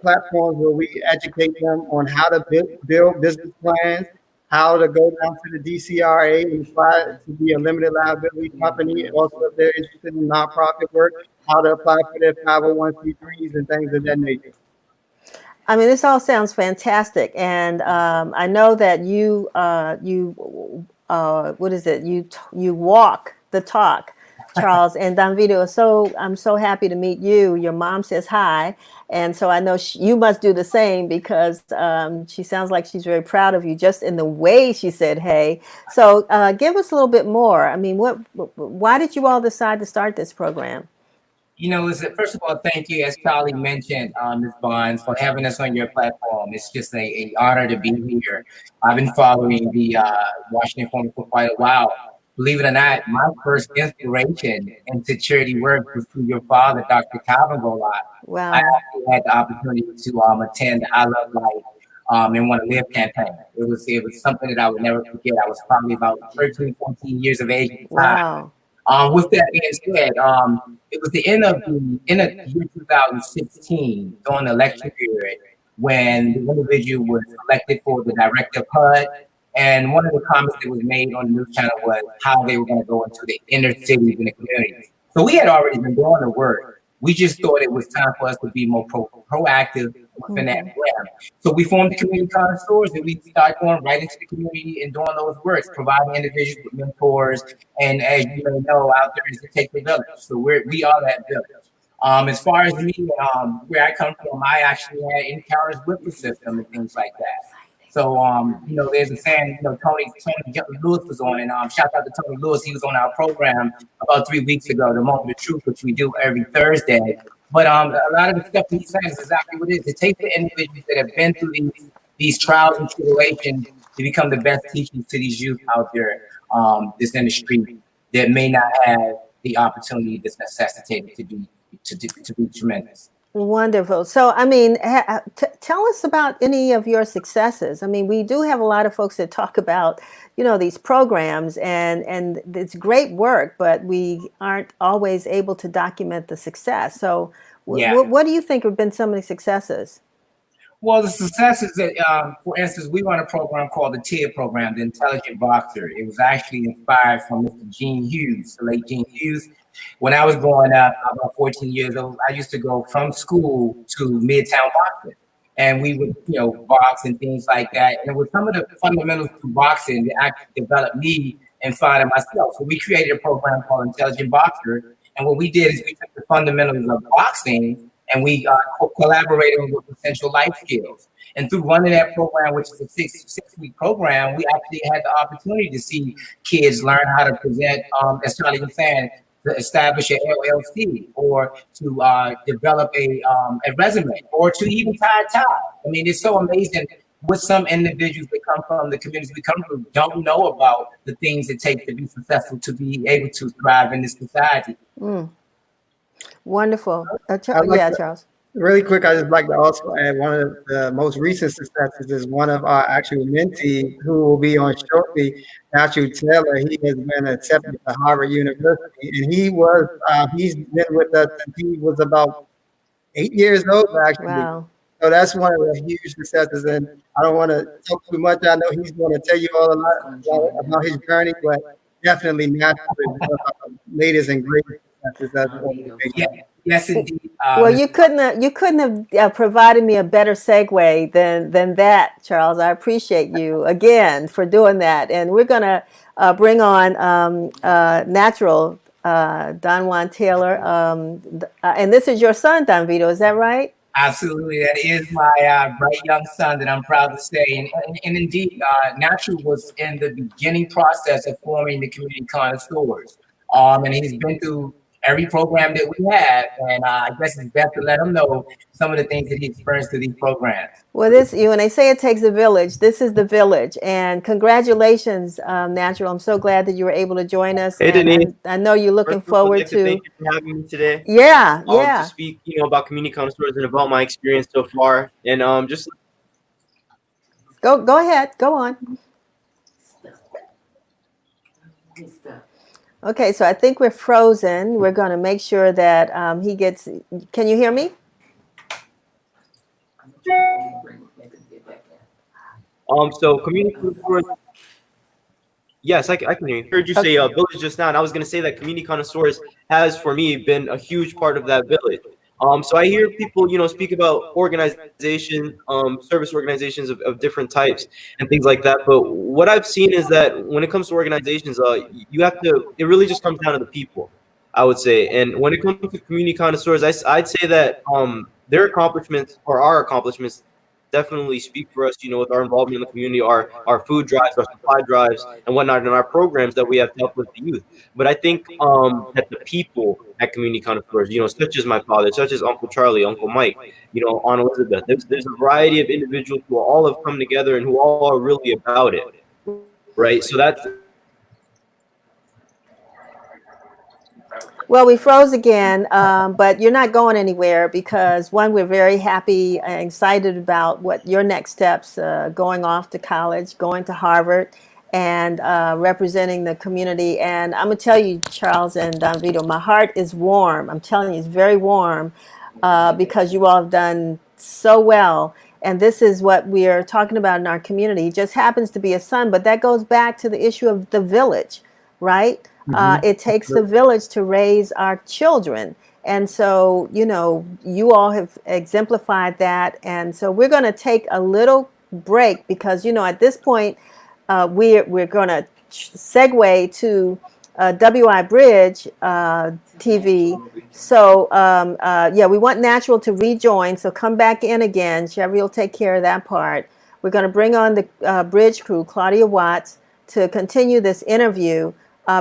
platforms where we educate them on how to build business plans, how to go down to the DCRA and apply to be a limited liability company, and also if they're interested in nonprofit work, how to apply for their 501c3s and things of that nature. I mean, this all sounds fantastic, and I know that you walk the talk, Charles. And Don Vito, I'm so happy to meet you. Your mom says hi, and so I know you must do the same, because she sounds like she's very proud of you just in the way she said hey. So give us a little bit more. I mean, why did you all decide to start this program? You know, first of all, thank you, as Charlie mentioned, Ms. Bonds, for having us on your platform. It's just an honor to be here. I've been following the Washington Forum for quite a while. Believe it or not, my first inspiration into charity work was through your father, Dr. Calvin Golat. Wow. I actually had the opportunity to attend the I Love Life and Want to Live campaign. It was something that I would never forget. I was probably about 13, 14 years of age at the time. Wow. With that being said, it was the end of year 2016, during the election period, when the individual was elected for the director of HUD. And one of the comments that was made on the news channel was how they were going to go into the inner cities and the communities. So we had already been doing the work. We just thought it was time for us to be more proactive within that realm. So we formed the Community Connoisseurs, and we started going right into the community and doing those works, providing individuals with mentors. And as you may know, out there is to take the village. So we are that village. As far as me, where I come from, I actually had encounters with the system and things like that. So, you know, there's a saying, you know, Tony Lewis was on, and shout out to Tony Lewis. He was on our program about 3 weeks ago, The Moment of Truth, which we do every Thursday. But a lot of the stuff he's saying is exactly what it is. It takes the individuals that have been through these trials and tribulations to become the best teachers to these youth out there, this in the street, that may not have the opportunity that's necessitated to be tremendous. Wonderful. So, I mean, tell us about any of your successes. I mean, we do have a lot of folks that talk about, you know, these programs, and it's great work, but we aren't always able to document the success. So what do you think have been some of the successes? Well, the successes that, for instance, we run a program called the TIA program, the Intelligent Boxer. It was actually inspired from Mr. Gene Hughes, the late Gene Hughes. When I was growing up, about 14 years old, I used to go from school to Midtown boxing, and we would, you know, box and things like that. And with some of the fundamentals to boxing that actually developed me and finding myself. So we created a program called Intelligent Boxer, and what we did is we took the fundamentals of boxing and we collaborated with Essential Life Skills. And through running that program, which is a six-week program, we actually had the opportunity to see kids learn how to present, as Charlie was saying, to establish an LLC, or to develop a resume, or to even tie a tie. I mean, it's so amazing what some individuals that come from the communities we come from don't know about the things it takes to be successful, to be able to thrive in this society. Wonderful. Charles. Really quick, I just like to also add one of the most recent successes is one of our actual mentees who will be on shortly, Natural Taylor. He has been accepted to Harvard University, and he's been with us since he was about 8 years old, actually. Wow. So that's one of the huge successes, and I don't want to talk too much. I know he's going to tell you all a lot about his journey, but definitely Natural is one of our latest and greatest successes. Yes, indeed. Well, you couldn't have provided me a better segue than that, Charles. I appreciate you again for doing that, and we're gonna bring on Natural Davon Taylor, and this is your son, Don Vito. Is that right? Absolutely, that is my bright young son that I'm proud to say, and indeed, Natural was in the beginning process of forming the Community Connoisseurs, and he's been through every program that we have, and I guess it's best to let him know some of the things that he experienced through these programs. Well, when they say it takes a village, this is the village, and congratulations, Natural. I'm so glad that you were able to join us. Hey, Denise. I know you're looking forward to. Thank you for having me today. Yeah. To speak, about Community Connoisseurs and about my experience so far, and just go ahead, go on. Okay, so I think we're frozen. We're going to make sure that he gets. Can you hear me? So Community Connoisseurs. Yes, I can hear you. I heard you say village just now, and I was going to say that Community Connoisseurs has, for me, been a huge part of that village. So I hear people, speak about organization, service organizations of different types and things like that. But what I've seen is that when it comes to organizations, it really just comes down to the people, I would say. And when it comes to Community Connoisseurs, I'd say that their accomplishments, or our accomplishments, definitely speak for us, with our involvement in the community, our food drives, our supply drives, and whatnot, and our programs that we have to help with the youth. But I think that the people at Community Connoisseurs, such as my father, such as Uncle Charlie, Uncle Mike, Aunt Elizabeth, there's a variety of individuals who all have come together and who all are really about it, right? So that's. Well, we froze again, but you're not going anywhere because, one, we're very happy and excited about what your next steps, going off to college, going to Harvard, and representing the community. And I'm going to tell you, Charles and Don Vito, my heart is warm. I'm telling you, it's very warm because you all have done so well. And this is what we are talking about in our community. He just happens to be a son, but that goes back to the issue of the village, right? It takes the village to raise our children. And so, you all have exemplified that. And so we're going to take a little break because, at this point, we're going to segue to WIBridge TV. So, we want Natural to rejoin. So come back in again. Chevy will take care of that part. We're going to bring on the bridge crew, Claudia Watts, to continue this interview.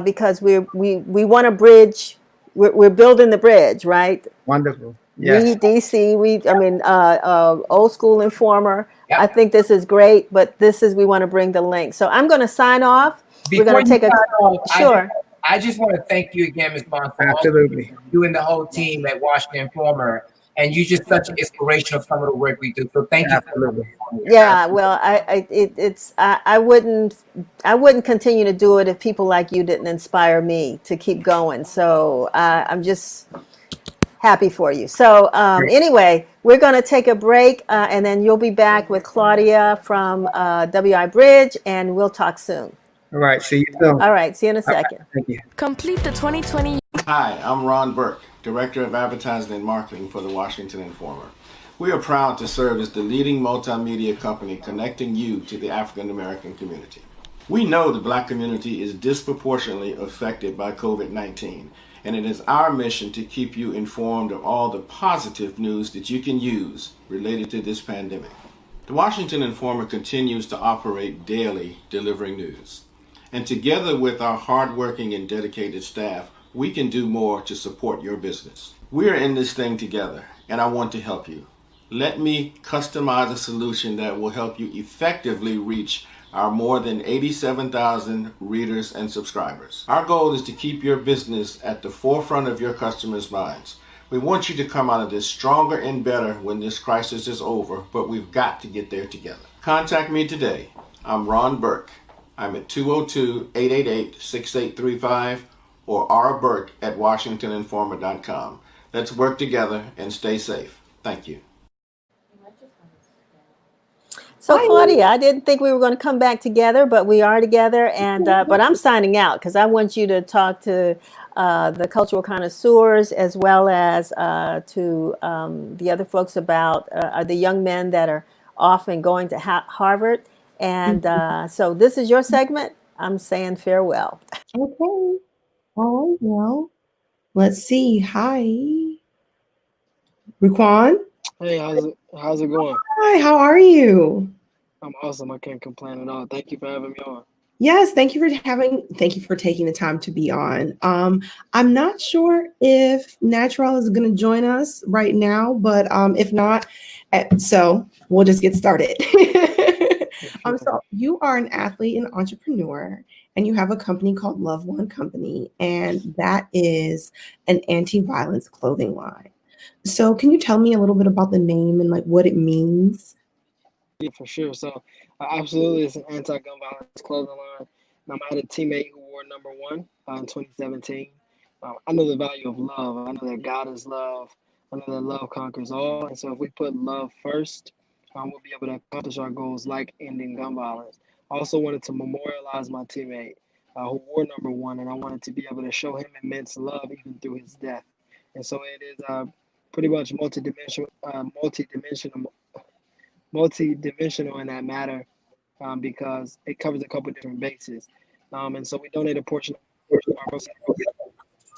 Because we want to bridge, we're building the bridge, right? Wonderful. Yes. We DC, old school informer. Yep. I think this is great, but we want to bring the link. So I'm going to sign off. Before we're going to take sure. I just want to thank you again, Ms. Bond, for absolutely you and the whole team at Washington Informer. And you're just such an inspiration of some of the work we do. So thank you. Yeah, well, I wouldn't continue to do it if people like you didn't inspire me to keep going. So I'm just happy for you. So anyway, we're going to take a break, and then you'll be back with Claudia from WIBridge, and we'll talk soon. All right, see you soon. All right, see you in a second. Right, thank you. Complete the 2020. Hi, I'm Ron Burke, Director of Advertising and Marketing for the Washington Informer. We are proud to serve as the leading multimedia company connecting you to the African American community. We know the Black community is disproportionately affected by COVID-19, and it is our mission to keep you informed of all the positive news that you can use related to this pandemic. The Washington Informer continues to operate daily, delivering news. And together with our hardworking and dedicated staff, we can do more to support your business. We are in this thing together, and I want to help you. Let me customize a solution that will help you effectively reach our more than 87,000 readers and subscribers. Our goal is to keep your business at the forefront of your customers' minds. We want you to come out of this stronger and better when this crisis is over, but we've got to get there together. Contact me today. I'm Ron Burke. I'm at 202-888-6835 or rburke@washingtoninformer.com. Let's work together and stay safe. Thank you. So Claudia, I didn't think we were going to come back together, but we are together. And but I'm signing out because I want you to talk to the cultural connoisseurs as well as to the other folks about the young men that are off and going to Harvard. And so this is your segment. I'm saying farewell. Okay. Oh, well, let's see. Hi, Ruquan. Hey, how's it going? Hi, how are you? I'm awesome. I can't complain at all. Thank you for having me on. Yes, thank you for taking the time to be on. I'm not sure if Natural is going to join us right now, but if not, so we'll just get started. So you are an athlete and entrepreneur, and you have a company called Love One Company, and that is an anti-violence clothing line. So can you tell me a little bit about the name and like what it means? Yeah, for sure. So absolutely, it's an anti-gun violence clothing line. I had a teammate who wore number 1 in 2017. I know the value of love. I know that God is love. I know that love conquers all. And so if we put love first, we'll be able to accomplish our goals like ending gun violence. I also wanted to memorialize my teammate who wore number 1, and I wanted to be able to show him immense love even through his death. And so it is pretty much multidimensional in that matter because it covers a couple different bases. And so we donate a portion of our proceeds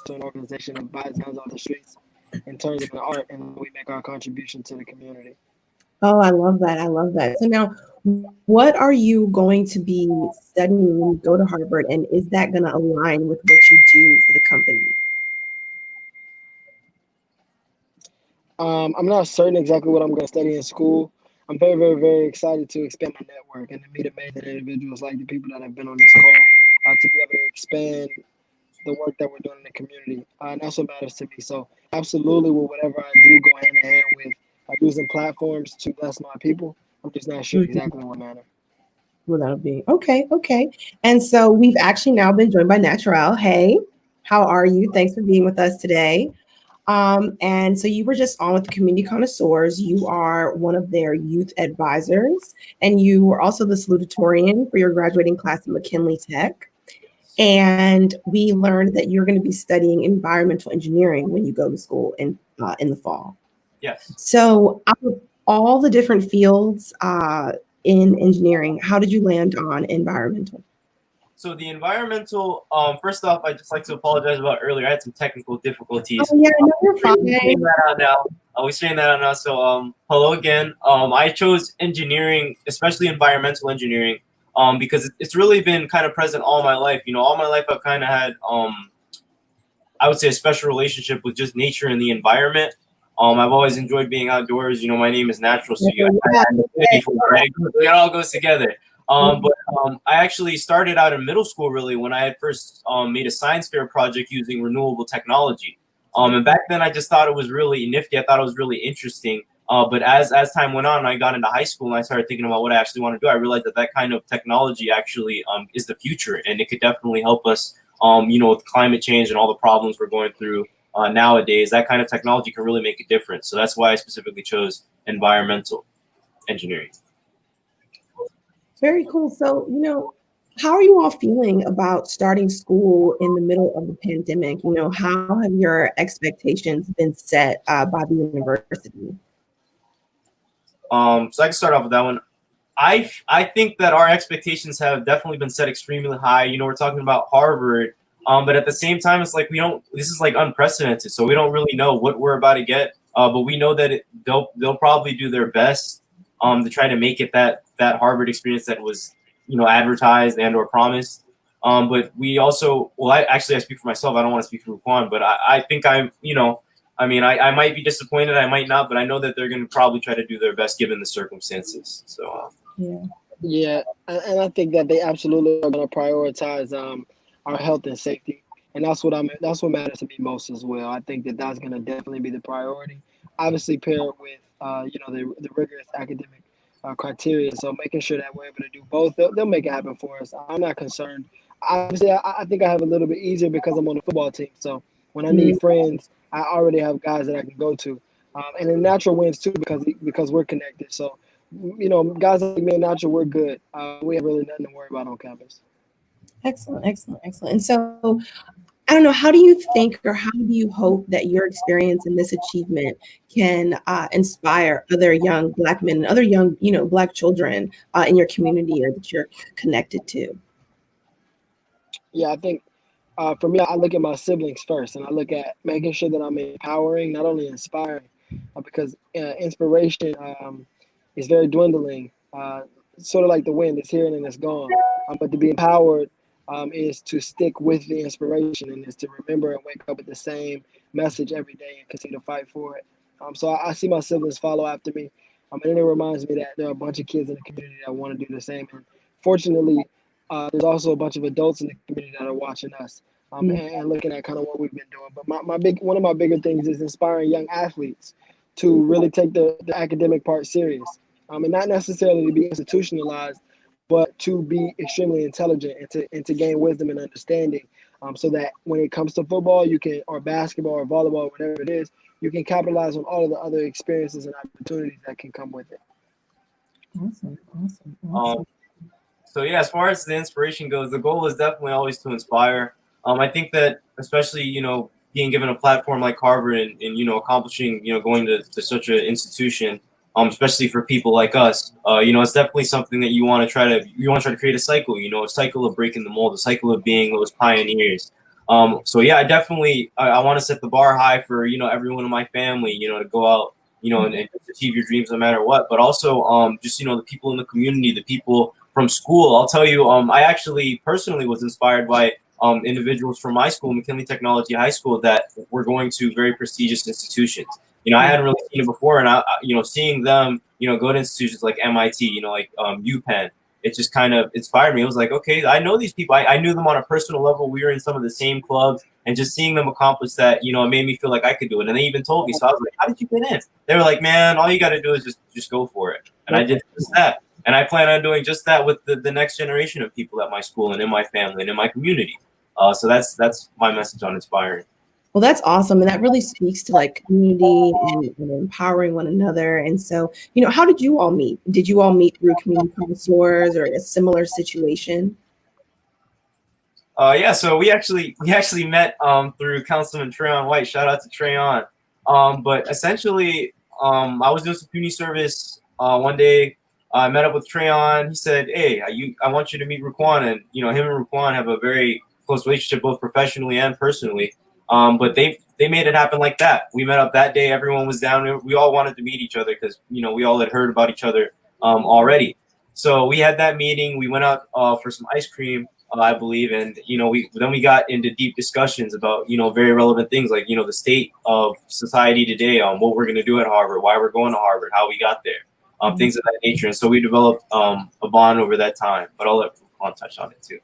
to an organization that buys guns off the streets in terms of an art, and we make our contribution to the community. Oh, I love that. I love that. So now, what are you going to be studying when you go to Harvard, and is that going to align with what you do for the company? I'm not certain exactly what I'm going to study in school. I'm very, very, very excited to expand my network and to meet amazing individuals like the people that have been on this call to be able to expand the work that we're doing in the community. And that's what matters to me. So absolutely, with whatever I do, go hand in hand with using platforms to bless my people. I'm just not sure exactly what manner. Well, that'll be okay. Okay. And so we've actually now been joined by Natural. Hey, how are you? Thanks for being with us today. And so you were just on with the Community Connoisseurs. You are one of their youth advisors, and you were also the salutatorian for your graduating class at McKinley Tech. And we learned that you're going to be studying environmental engineering when you go to school in the fall. Yes. So out of all the different fields in engineering, how did you land on environmental? So the environmental, first off, I'd just like to apologize about earlier. I had some technical difficulties. Oh, yeah, no, you're fine. We straightened that out now. So hello again. I chose engineering, especially environmental engineering, because it's really been kind of present all my life. You know, all my life I've kind of had, I would say, a special relationship with just nature and the environment. I've always enjoyed being outdoors. You know, my name is Natural, so you got it all goes together. But I actually started out in middle school, really, when I had first made a science fair project using renewable technology. And back then, I just thought it was really nifty. I thought it was really interesting. But as time went on, I got into high school and I started thinking about what I actually want to do. I realized that kind of technology actually is the future, and it could definitely help us, with climate change and all the problems we're going through nowadays. That kind of technology can really make a difference. So that's why I specifically chose environmental engineering. Very cool. So, how are you all feeling about starting school in the middle of the pandemic? How have your expectations been set by the university? So I can start off with that one. I think that our expectations have definitely been set extremely high. You know, we're talking about Harvard, but at the same time, it's like this is like unprecedented, so we don't really know what we're about to get. But we know that they'll probably do their best to try to make it that Harvard experience that was, you know, advertised and or promised. But we also, well, I speak for myself. I don't want to speak for Ruquan, but I think I'm, you know, I mean, I might be disappointed, I might not, but I know that they're going to probably try to do their best given the circumstances. So Yeah, and I think that they absolutely are going to prioritize our health and safety, and that's what matters to me most as well. I think that that's going to definitely be the priority. Obviously, paired with you know, the rigorous academic criteria. So making sure that we're able to do both, they'll make it happen for us. I'm not concerned. Obviously, I think I have a little bit easier because I'm on the football team. So when I need friends, I already have guys that I can go to, and then Natural wins too because we're connected. So you know, guys like me and Natural, we're good. We have really nothing to worry about on campus. Excellent, excellent, excellent. And so, I don't know, how do you think or how do you hope that your experience in this achievement can inspire other young Black men and other young, you know, Black children in your community or that you're connected to? Yeah, I think for me, I look at my siblings first, and I look at making sure that I'm empowering, not only inspiring, because inspiration is very dwindling. Sort of like the wind, it's here and then it's gone. But to be empowered is to stick with the inspiration and is to remember and wake up with the same message every day and continue to fight for it. So I see my siblings follow after me. And it reminds me that there are a bunch of kids in the community that want to do the same. And fortunately, there's also a bunch of adults in the community that are watching us and looking at kind of what we've been doing. But one of my bigger things is inspiring young athletes to really take the academic part serious. And not necessarily to be institutionalized, but to be extremely intelligent and to gain wisdom and understanding, so that when it comes to football, you can, or basketball or volleyball, whatever it is, you can capitalize on all of the other experiences and opportunities that can come with it. Awesome. So yeah, as far as the inspiration goes, the goal is definitely always to inspire. I think that especially, you know, being given a platform like Harvard and you know, accomplishing, you know, going to such an institution, especially for people like us, you know, it's definitely something that you want to try to create a cycle, you know, a cycle of breaking the mold, a cycle of being those pioneers. So yeah, I want to set the bar high for, you know, everyone in my family, you know, to go out, you know, and achieve your dreams no matter what. But also, just, you know, the people in the community, the people from school. I'll tell you, I actually personally was inspired by individuals from my school, McKinley Technology High School, that were going to very prestigious institutions. You know, I hadn't really seen it before, and you know, seeing them, you know, go to institutions like MIT, you know, like UPenn, it just kind of inspired me. It was like, okay, I know these people. I knew them on a personal level. We were in some of the same clubs, and just seeing them accomplish that, you know, it made me feel like I could do it. And they even told me, so I was like, how did you get in? They were like, man, all you got to do is just go for it. And I did just that. And I plan on doing just that with the next generation of people at my school and in my family and in my community. So that's my message on inspiring. Well, that's awesome. And that really speaks to like community and empowering one another. And so, you know, how did you all meet? Did you all meet through Community Connoisseurs or a similar situation? Yeah, so we actually met through Councilman Trayon White. Shout out to Trayon. But essentially, I was doing some community service one day. I met up with Trayon. He said, "Hey, I want you to meet Ruquan," and you know, him and Ruquan have a very close relationship, both professionally and personally. But they made it happen like that. We met up that day. Everyone was down. We all wanted to meet each other because, you know, we all had heard about each other already. So we had that meeting. We went out for some ice cream, I believe, and you know, we got into deep discussions about, you know, very relevant things like, you know, the state of society today, what we're going to do at Harvard, why we're going to Harvard, how we got there, things of that nature. And so we developed a bond over that time. But I'll let Ruquan touch on it too.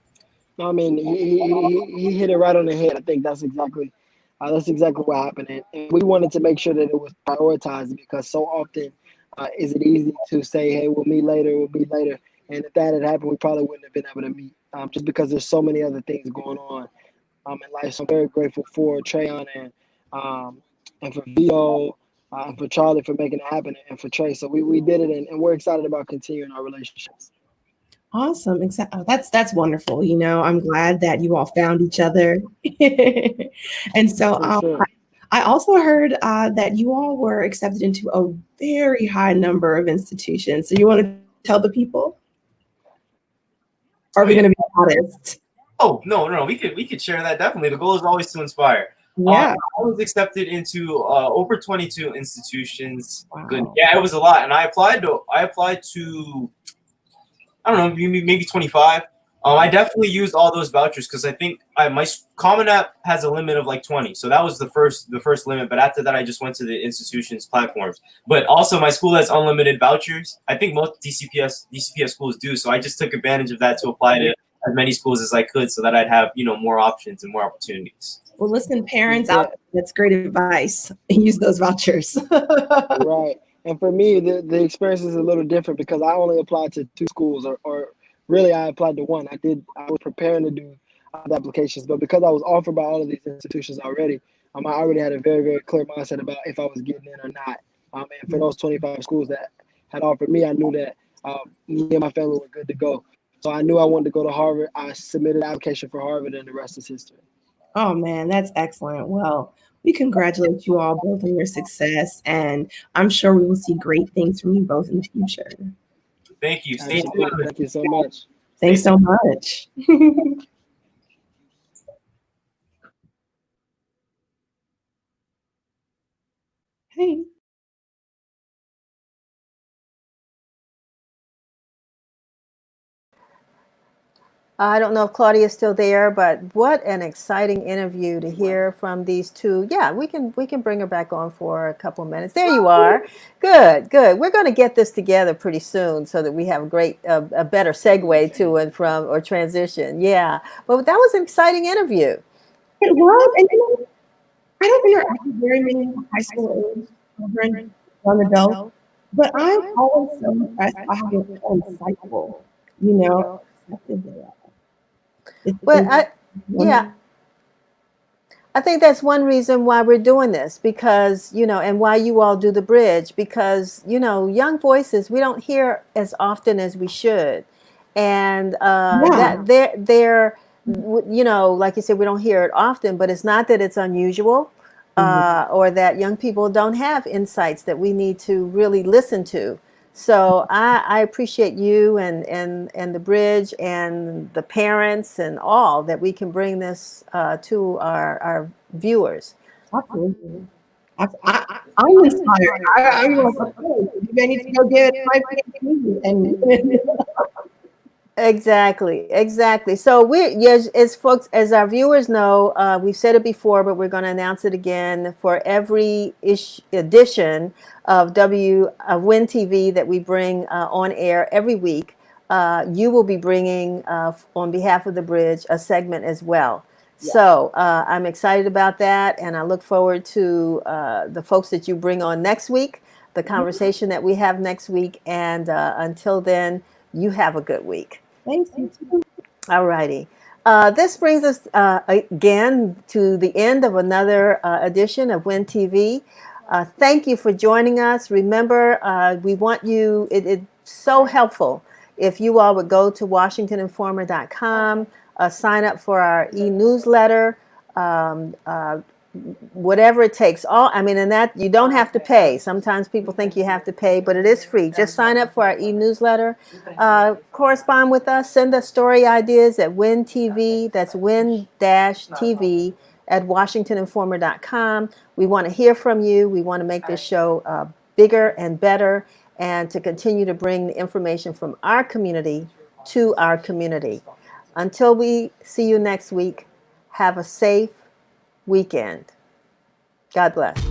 I mean, he hit it right on the head. I think that's exactly what happened. And we wanted to make sure that it was prioritized because so often is it easy to say, hey, we'll meet later. And if that had happened, we probably wouldn't have been able to meet just because there's so many other things going on in life. So I'm very grateful for Trayon and for Vito and for Charlie for making it happen and for Trey. So we did it and we're excited about continuing our relationships. Awesome. Oh, that's wonderful. You know, I'm glad that you all found each other. And so I also heard that you all were accepted into a very high number of institutions. So you want to tell the people? Or are we going to be honest? Oh, no, we could share that definitely. The goal is always to inspire. Yeah. I was accepted into over 22 institutions. Wow. Good. Yeah, it was a lot, and I applied to I don't know, maybe 25. I definitely used all those vouchers because I think my Common App has a limit of like 20, so that was the first limit. But after that, I just went to the institution's platforms. But also, my school has unlimited vouchers. I think most DCPS schools do. So I just took advantage of that to apply to as many schools as I could, so that I'd have more options and more opportunities. Well, listen, parents, out there, that's great advice. Use those vouchers. Right. And for me, the experience is a little different because I only applied to 2 schools, or really I applied to 1. I was preparing to do the applications, but because I was offered by all of these institutions already, I already had a very, very clear mindset about if I was getting in or not. And for those 25 schools that had offered me, I knew that me and my family were good to go. So I knew I wanted to go to Harvard. I submitted an application for Harvard, and the rest is history. Oh man, that's excellent. Well, we congratulate you all both on your success, and I'm sure we will see great things from you both in the future. Thank you. Stay tuned. Thank you so much. Thanks so much. Hey. I don't know if Claudia is still there, but what an exciting interview to hear from these two. Yeah, we can bring her back on for a couple of minutes. There you are. Good. We're going to get this together pretty soon so that we have a better segue to and from or transition. Yeah, but that was an exciting interview. It was, and I don't interact with very many high school age children, young adults, but I'm always so impressed by how insightful, perspective they are. But I think that's one reason why we're doing this, because, and why you all do the bridge, because, young voices, we don't hear as often as we should. And that they're, like you said, we don't hear it often, but it's not that it's unusual or that young people don't have insights that we need to really listen to. So I appreciate you and the bridge and the parents and all that we can bring this to our viewers. Absolutely. I'm inspired. I'm like, okay, you need to go get my and Exactly. So as our viewers know, we've said it before, but we're going to announce it again. For every edition of WIN TV that we bring on air every week, you will be bringing, on behalf of the bridge, a segment as well. Yeah. So I'm excited about that, and I look forward to the folks that you bring on next week, the conversation that we have next week, and until then, you have a good week. Thanks. All righty. This brings us again to the end of another edition of WIN TV. Thank you for joining us. Remember, we want you, it's so helpful if you all would go to WashingtonInformer.com, sign up for our e-newsletter, whatever it takes. And that you don't have to pay. Sometimes people think you have to pay, but it is free. Just sign up for our e-newsletter. Correspond with us. Send us story ideas at WIN TV. That's WIN-TV at WashingtonInformer.com. We want to hear from you. We want to make this show bigger and better, and to continue to bring the information from our community to our community. Until we see you next week, have a safe weekend. God bless.